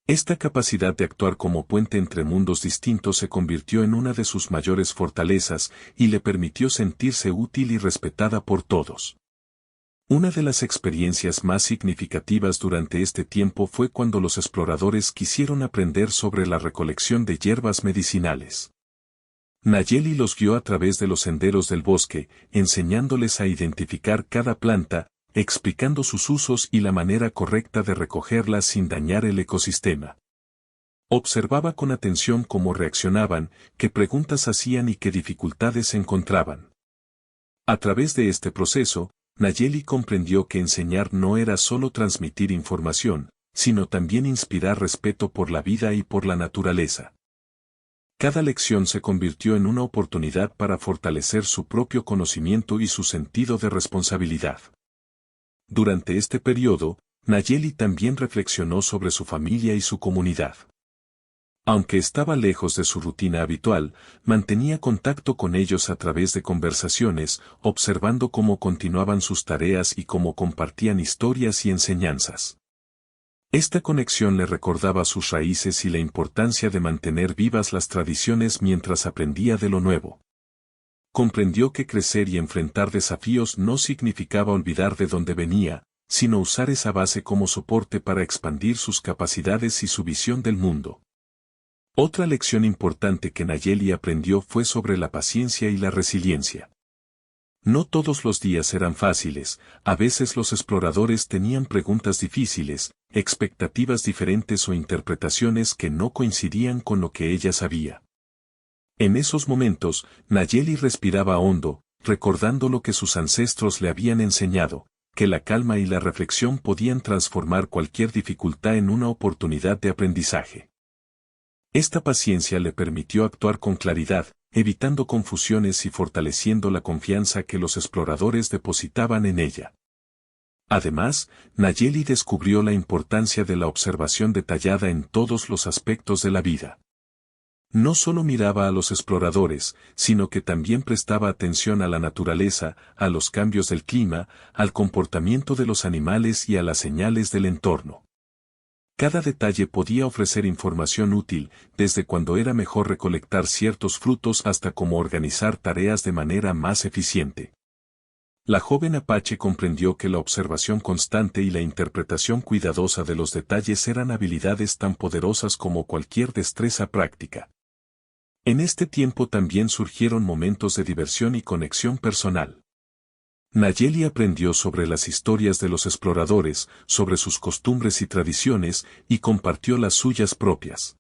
Esta capacidad de actuar como puente entre mundos distintos se convirtió en una de sus mayores fortalezas y le permitió sentirse útil y respetada por todos. Una de las experiencias más significativas durante este tiempo fue cuando los exploradores quisieron aprender sobre la recolección de hierbas medicinales. Nayeli los guió a través de los senderos del bosque, enseñándoles a identificar cada planta, explicando sus usos y la manera correcta de recogerlas sin dañar el ecosistema. Observaba con atención cómo reaccionaban, qué preguntas hacían y qué dificultades encontraban. A través de este proceso, Nayeli comprendió que enseñar no era solo transmitir información, sino también inspirar respeto por la vida y por la naturaleza. Cada lección se convirtió en una oportunidad para fortalecer su propio conocimiento y su sentido de responsabilidad. Durante este periodo, Nayeli también reflexionó sobre su familia y su comunidad. Aunque estaba lejos de su rutina habitual, mantenía contacto con ellos a través de conversaciones, observando cómo continuaban sus tareas y cómo compartían historias y enseñanzas. Esta conexión le recordaba sus raíces y la importancia de mantener vivas las tradiciones mientras aprendía de lo nuevo. Comprendió que crecer y enfrentar desafíos no significaba olvidar de dónde venía, sino usar esa base como soporte para expandir sus capacidades y su visión del mundo. Otra lección importante que Nayeli aprendió fue sobre la paciencia y la resiliencia. No todos los días eran fáciles, a veces los exploradores tenían preguntas difíciles, expectativas diferentes o interpretaciones que no coincidían con lo que ella sabía. En esos momentos, Nayeli respiraba hondo, recordando lo que sus ancestros le habían enseñado, que la calma y la reflexión podían transformar cualquier dificultad en una oportunidad de aprendizaje. Esta paciencia le permitió actuar con claridad, evitando confusiones y fortaleciendo la confianza que los exploradores depositaban en ella. Además, Nayeli descubrió la importancia de la observación detallada en todos los aspectos de la vida. No solo miraba a los exploradores, sino que también prestaba atención a la naturaleza, a los cambios del clima, al comportamiento de los animales y a las señales del entorno. Cada detalle podía ofrecer información útil, desde cuándo era mejor recolectar ciertos frutos hasta cómo organizar tareas de manera más eficiente. La joven apache comprendió que la observación constante y la interpretación cuidadosa de los detalles eran habilidades tan poderosas como cualquier destreza práctica. En este tiempo también surgieron momentos de diversión y conexión personal. Nayeli aprendió sobre las historias de los exploradores, sobre sus costumbres y tradiciones, y compartió las suyas propias.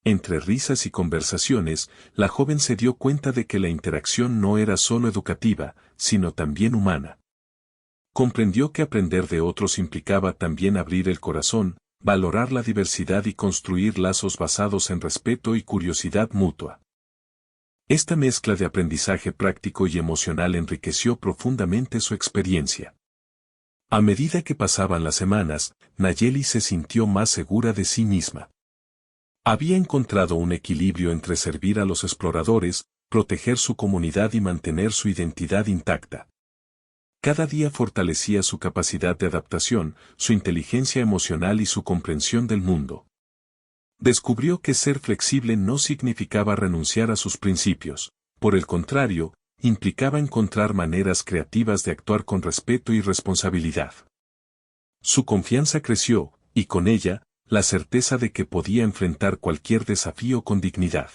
Entre risas y conversaciones, la joven se dio cuenta de que la interacción no era solo educativa, sino también humana. Comprendió que aprender de otros implicaba también abrir el corazón, valorar la diversidad y construir lazos basados en respeto y curiosidad mutua. Esta mezcla de aprendizaje práctico y emocional enriqueció profundamente su experiencia. A medida que pasaban las semanas, Nayeli se sintió más segura de sí misma. Había encontrado un equilibrio entre servir a los exploradores, proteger su comunidad y mantener su identidad intacta. Cada día fortalecía su capacidad de adaptación, su inteligencia emocional y su comprensión del mundo. Descubrió que ser flexible no significaba renunciar a sus principios, por el contrario, implicaba encontrar maneras creativas de actuar con respeto y responsabilidad. Su confianza creció, y con ella, la certeza de que podía enfrentar cualquier desafío con dignidad.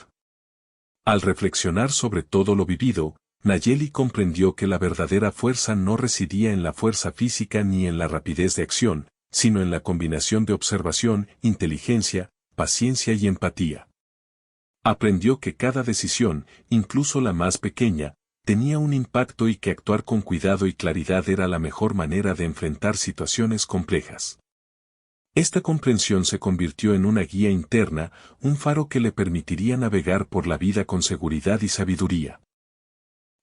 Al reflexionar sobre todo lo vivido, Nayeli comprendió que la verdadera fuerza no residía en la fuerza física ni en la rapidez de acción, sino en la combinación de observación, inteligencia, paciencia y empatía. Aprendió que cada decisión, incluso la más pequeña, tenía un impacto y que actuar con cuidado y claridad era la mejor manera de enfrentar situaciones complejas. Esta comprensión se convirtió en una guía interna, un faro que le permitiría navegar por la vida con seguridad y sabiduría.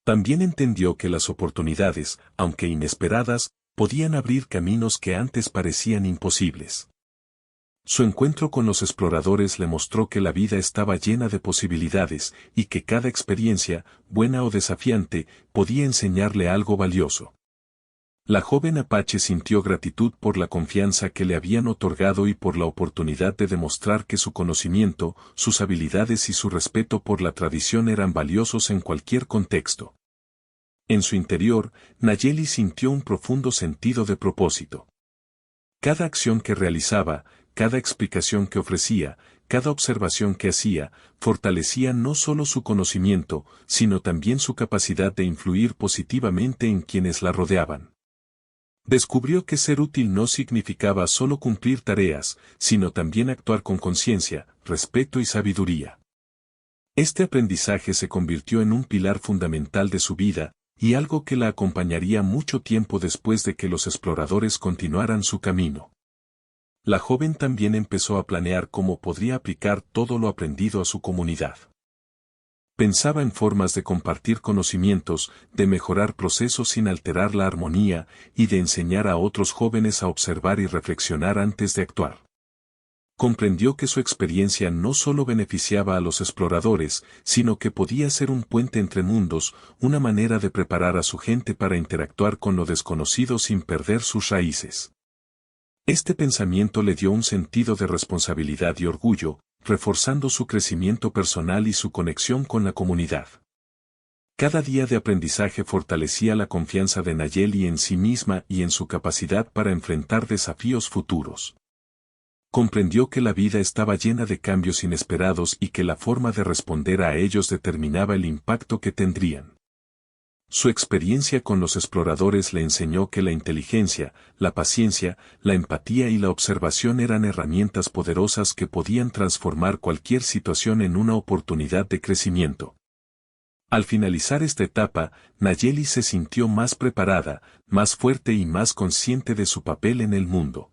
También entendió que las oportunidades, aunque inesperadas, podían abrir caminos que antes parecían imposibles. Su encuentro con los exploradores le mostró que la vida estaba llena de posibilidades y que cada experiencia, buena o desafiante, podía enseñarle algo valioso. La joven apache sintió gratitud por la confianza que le habían otorgado y por la oportunidad de demostrar que su conocimiento, sus habilidades y su respeto por la tradición eran valiosos en cualquier contexto. En su interior, Nayeli sintió un profundo sentido de propósito. Cada acción que realizaba, cada explicación que ofrecía, cada observación que hacía, fortalecía no solo su conocimiento, sino también su capacidad de influir positivamente en quienes la rodeaban. Descubrió que ser útil no significaba solo cumplir tareas, sino también actuar con conciencia, respeto y sabiduría. Este aprendizaje se convirtió en un pilar fundamental de su vida, y algo que la acompañaría mucho tiempo después de que los exploradores continuaran su camino. La joven también empezó a planear cómo podría aplicar todo lo aprendido a su comunidad. Pensaba en formas de compartir conocimientos, de mejorar procesos sin alterar la armonía, y de enseñar a otros jóvenes a observar y reflexionar antes de actuar. Comprendió que su experiencia no solo beneficiaba a los exploradores, sino que podía ser un puente entre mundos, una manera de preparar a su gente para interactuar con lo desconocido sin perder sus raíces. Este pensamiento le dio un sentido de responsabilidad y orgullo, reforzando su crecimiento personal y su conexión con la comunidad. Cada día de aprendizaje fortalecía la confianza de Nayeli en sí misma y en su capacidad para enfrentar desafíos futuros. Comprendió que la vida estaba llena de cambios inesperados y que la forma de responder a ellos determinaba el impacto que tendrían. Su experiencia con los exploradores le enseñó que la inteligencia, la paciencia, la empatía y la observación eran herramientas poderosas que podían transformar cualquier situación en una oportunidad de crecimiento. Al finalizar esta etapa, Nayeli se sintió más preparada, más fuerte y más consciente de su papel en el mundo.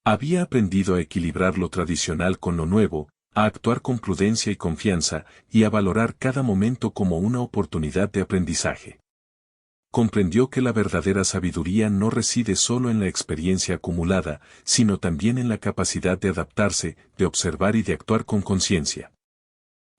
Había aprendido a equilibrar lo tradicional con lo nuevo, a actuar con prudencia y confianza, y a valorar cada momento como una oportunidad de aprendizaje. Comprendió que la verdadera sabiduría no reside solo en la experiencia acumulada, sino también en la capacidad de adaptarse, de observar y de actuar con conciencia.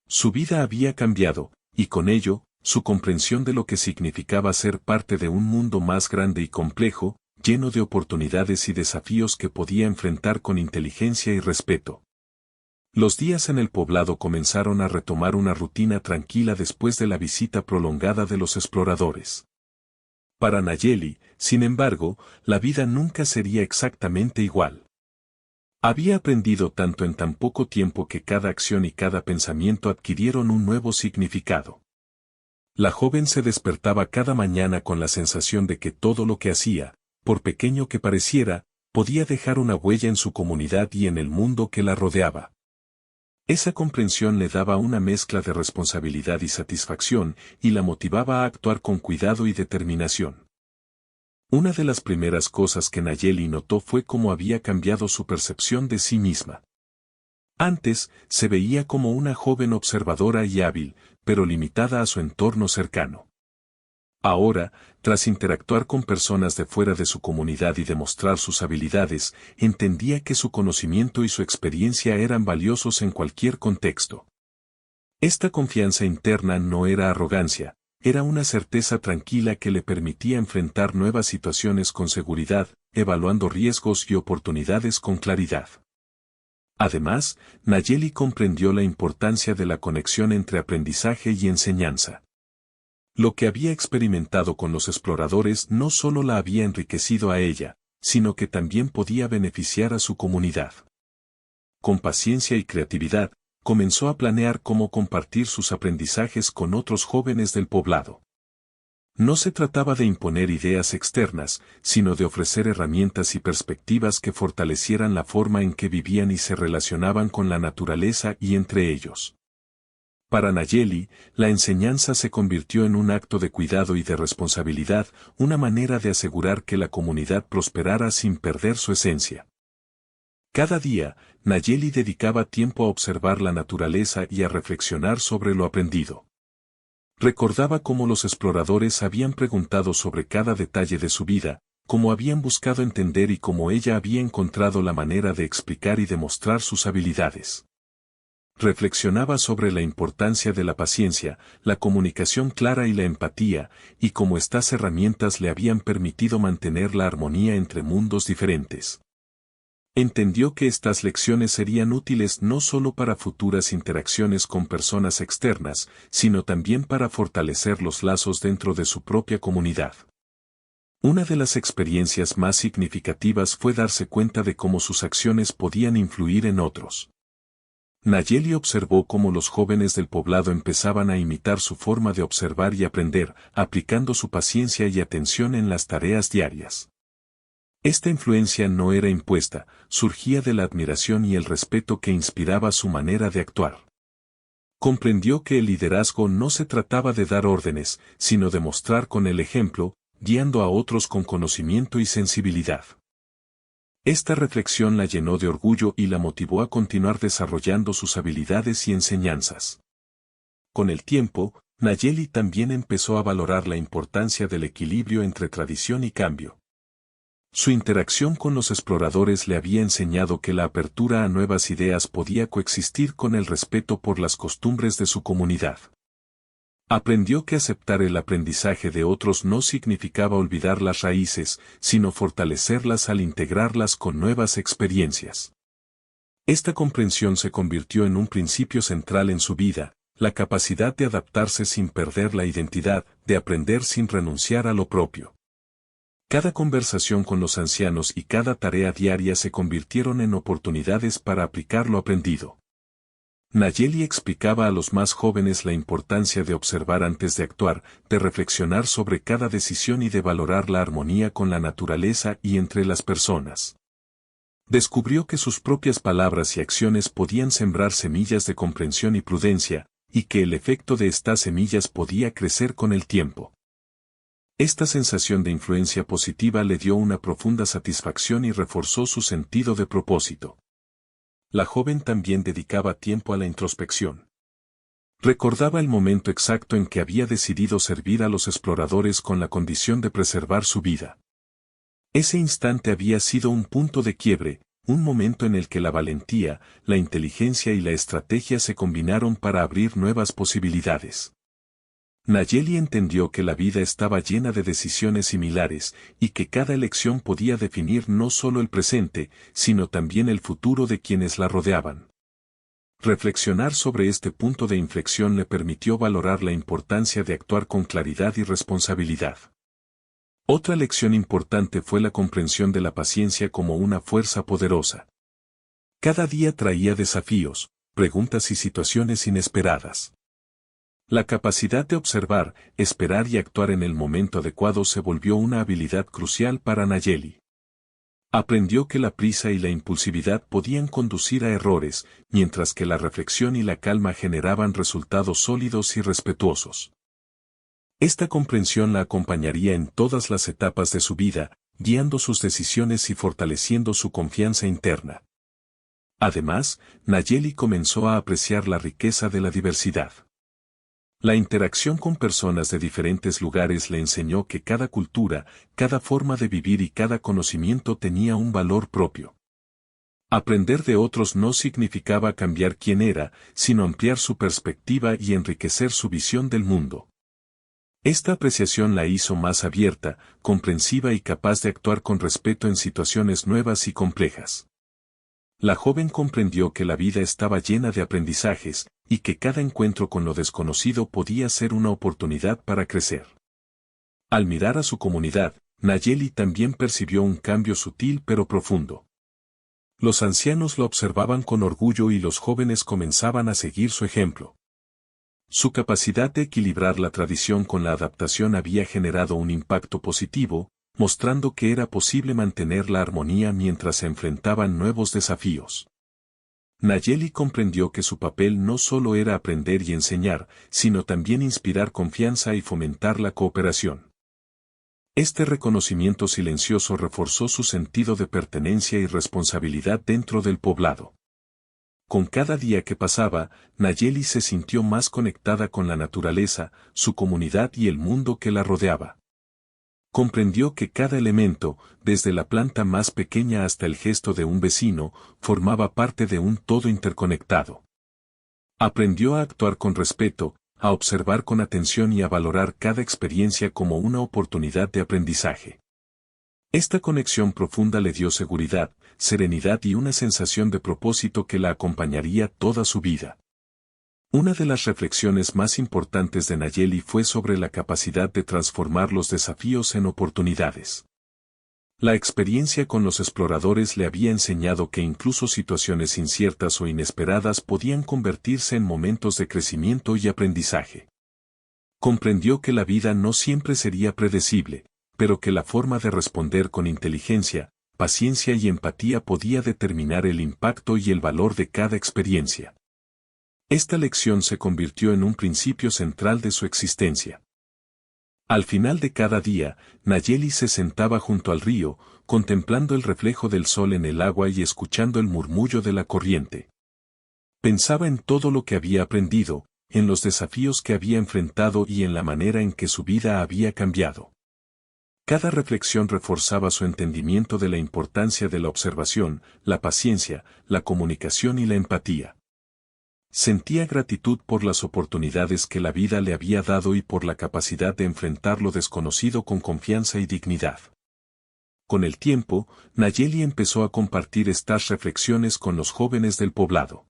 Su vida había cambiado, y con ello, su comprensión de lo que significaba ser parte de un mundo más grande y complejo, lleno de oportunidades y desafíos que podía enfrentar con inteligencia y respeto. Los días en el poblado comenzaron a retomar una rutina tranquila después de la visita prolongada de los exploradores. Para Nayeli, sin embargo, la vida nunca sería exactamente igual. Había aprendido tanto en tan poco tiempo que cada acción y cada pensamiento adquirieron un nuevo significado. La joven se despertaba cada mañana con la sensación de que todo lo que hacía, por pequeño que pareciera, podía dejar una huella en su comunidad y en el mundo que la rodeaba. Esa comprensión le daba una mezcla de responsabilidad y satisfacción, y la motivaba a actuar con cuidado y determinación. Una de las primeras cosas que Nayeli notó fue cómo había cambiado su percepción de sí misma. Antes, se veía como una joven observadora y hábil, pero limitada a su entorno cercano. Ahora, tras interactuar con personas de fuera de su comunidad y demostrar sus habilidades, entendía que su conocimiento y su experiencia eran valiosos en cualquier contexto. Esta confianza interna no era arrogancia, era una certeza tranquila que le permitía enfrentar nuevas situaciones con seguridad, evaluando riesgos y oportunidades con claridad. Además, Nayeli comprendió la importancia de la conexión entre aprendizaje y enseñanza. Lo que había experimentado con los exploradores no solo la había enriquecido a ella, sino que también podía beneficiar a su comunidad. Con paciencia y creatividad, comenzó a planear cómo compartir sus aprendizajes con otros jóvenes del poblado. No se trataba de imponer ideas externas, sino de ofrecer herramientas y perspectivas que fortalecieran la forma en que vivían y se relacionaban con la naturaleza y entre ellos. Para Nayeli, la enseñanza se convirtió en un acto de cuidado y de responsabilidad, una manera de asegurar que la comunidad prosperara sin perder su esencia. Cada día, Nayeli dedicaba tiempo a observar la naturaleza y a reflexionar sobre lo aprendido. Recordaba cómo los exploradores habían preguntado sobre cada detalle de su vida, cómo habían buscado entender y cómo ella había encontrado la manera de explicar y demostrar sus habilidades. Reflexionaba sobre la importancia de la paciencia, la comunicación clara y la empatía, y cómo estas herramientas le habían permitido mantener la armonía entre mundos diferentes. Entendió que estas lecciones serían útiles no solo para futuras interacciones con personas externas, sino también para fortalecer los lazos dentro de su propia comunidad. Una de las experiencias más significativas fue darse cuenta de cómo sus acciones podían influir en otros. Nayeli observó cómo los jóvenes del poblado empezaban a imitar su forma de observar y aprender, aplicando su paciencia y atención en las tareas diarias. Esta influencia no era impuesta, surgía de la admiración y el respeto que inspiraba su manera de actuar. Comprendió que el liderazgo no se trataba de dar órdenes, sino de mostrar con el ejemplo, guiando a otros con conocimiento y sensibilidad. Esta reflexión la llenó de orgullo y la motivó a continuar desarrollando sus habilidades y enseñanzas. Con el tiempo, Nayeli también empezó a valorar la importancia del equilibrio entre tradición y cambio. Su interacción con los exploradores le había enseñado que la apertura a nuevas ideas podía coexistir con el respeto por las costumbres de su comunidad. Aprendió que aceptar el aprendizaje de otros no significaba olvidar las raíces, sino fortalecerlas al integrarlas con nuevas experiencias. Esta comprensión se convirtió en un principio central en su vida, la capacidad de adaptarse sin perder la identidad, de aprender sin renunciar a lo propio. Cada conversación con los ancianos y cada tarea diaria se convirtieron en oportunidades para aplicar lo aprendido. Nayeli explicaba a los más jóvenes la importancia de observar antes de actuar, de reflexionar sobre cada decisión y de valorar la armonía con la naturaleza y entre las personas. Descubrió que sus propias palabras y acciones podían sembrar semillas de comprensión y prudencia, y que el efecto de estas semillas podía crecer con el tiempo. Esta sensación de influencia positiva le dio una profunda satisfacción y reforzó su sentido de propósito. La joven también dedicaba tiempo a la introspección. Recordaba el momento exacto en que había decidido servir a los exploradores con la condición de preservar su vida. Ese instante había sido un punto de quiebre, un momento en el que la valentía, la inteligencia y la estrategia se combinaron para abrir nuevas posibilidades. Nayeli entendió que la vida estaba llena de decisiones similares, y que cada elección podía definir no solo el presente, sino también el futuro de quienes la rodeaban. Reflexionar sobre este punto de inflexión le permitió valorar la importancia de actuar con claridad y responsabilidad. Otra lección importante fue la comprensión de la paciencia como una fuerza poderosa. Cada día traía desafíos, preguntas y situaciones inesperadas. La capacidad de observar, esperar y actuar en el momento adecuado se volvió una habilidad crucial para Nayeli. Aprendió que la prisa y la impulsividad podían conducir a errores, mientras que la reflexión y la calma generaban resultados sólidos y respetuosos. Esta comprensión la acompañaría en todas las etapas de su vida, guiando sus decisiones y fortaleciendo su confianza interna. Además, Nayeli comenzó a apreciar la riqueza de la diversidad. La interacción con personas de diferentes lugares le enseñó que cada cultura, cada forma de vivir y cada conocimiento tenía un valor propio. Aprender de otros no significaba cambiar quién era, sino ampliar su perspectiva y enriquecer su visión del mundo. Esta apreciación la hizo más abierta, comprensiva y capaz de actuar con respeto en situaciones nuevas y complejas. La joven comprendió que la vida estaba llena de aprendizajes, y que cada encuentro con lo desconocido podía ser una oportunidad para crecer. Al mirar a su comunidad, Nayeli también percibió un cambio sutil pero profundo. Los ancianos lo observaban con orgullo y los jóvenes comenzaban a seguir su ejemplo. Su capacidad de equilibrar la tradición con la adaptación había generado un impacto positivo, mostrando que era posible mantener la armonía mientras se enfrentaban nuevos desafíos. Nayeli comprendió que su papel no solo era aprender y enseñar, sino también inspirar confianza y fomentar la cooperación. Este reconocimiento silencioso reforzó su sentido de pertenencia y responsabilidad dentro del poblado. Con cada día que pasaba, Nayeli se sintió más conectada con la naturaleza, su comunidad y el mundo que la rodeaba. Comprendió que cada elemento, desde la planta más pequeña hasta el gesto de un vecino, formaba parte de un todo interconectado. Aprendió a actuar con respeto, a observar con atención y a valorar cada experiencia como una oportunidad de aprendizaje. Esta conexión profunda le dio seguridad, serenidad y una sensación de propósito que la acompañaría toda su vida. Una de las reflexiones más importantes de Nayeli fue sobre la capacidad de transformar los desafíos en oportunidades. La experiencia con los exploradores le había enseñado que incluso situaciones inciertas o inesperadas podían convertirse en momentos de crecimiento y aprendizaje. Comprendió que la vida no siempre sería predecible, pero que la forma de responder con inteligencia, paciencia y empatía podía determinar el impacto y el valor de cada experiencia. Esta lección se convirtió en un principio central de su existencia. Al final de cada día, Nayeli se sentaba junto al río, contemplando el reflejo del sol en el agua y escuchando el murmullo de la corriente. Pensaba en todo lo que había aprendido, en los desafíos que había enfrentado y en la manera en que su vida había cambiado. Cada reflexión reforzaba su entendimiento de la importancia de la observación, la paciencia, la comunicación y la empatía. Sentía gratitud por las oportunidades que la vida le había dado y por la capacidad de enfrentar lo desconocido con confianza y dignidad. Con el tiempo, Nayeli empezó a compartir estas reflexiones con los jóvenes del poblado.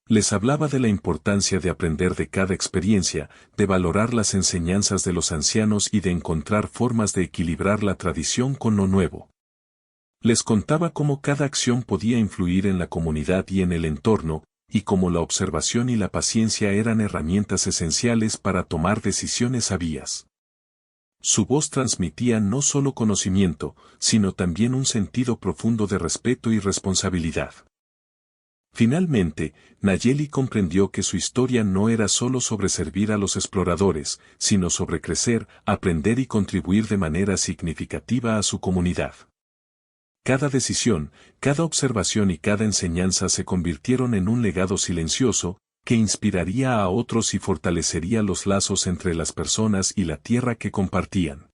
Les hablaba de la importancia de aprender de cada experiencia, de valorar las enseñanzas de los ancianos y de encontrar formas de equilibrar la tradición con lo nuevo. Les contaba cómo cada acción podía influir en la comunidad y en el entorno, y cómo la observación y la paciencia eran herramientas esenciales para tomar decisiones sabias. Su voz transmitía no solo conocimiento, sino también un sentido profundo de respeto y responsabilidad. Finalmente, Nayeli comprendió que su historia no era solo sobre servir a los exploradores, sino sobre crecer, aprender y contribuir de manera significativa a su comunidad. Cada decisión, cada observación y cada enseñanza se convirtieron en un legado silencioso, que inspiraría a otros y fortalecería los lazos entre las personas y la tierra que compartían.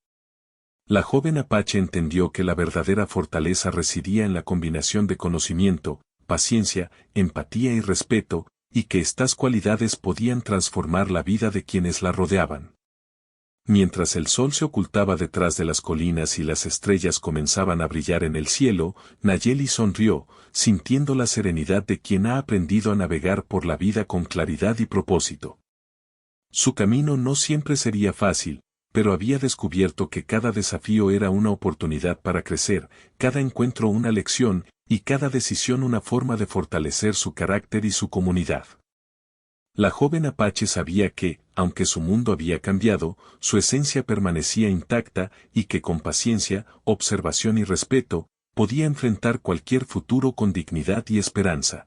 La joven Apache entendió que la verdadera fortaleza residía en la combinación de conocimiento, paciencia, empatía y respeto, y que estas cualidades podían transformar la vida de quienes la rodeaban. Mientras el sol se ocultaba detrás de las colinas y las estrellas comenzaban a brillar en el cielo, Nayeli sonrió, sintiendo la serenidad de quien ha aprendido a navegar por la vida con claridad y propósito. Su camino no siempre sería fácil, pero había descubierto que cada desafío era una oportunidad para crecer, cada encuentro una lección, y cada decisión una forma de fortalecer su carácter y su comunidad. La joven Apache sabía que, aunque su mundo había cambiado, su esencia permanecía intacta y que con paciencia, observación y respeto, podía enfrentar cualquier futuro con dignidad y esperanza.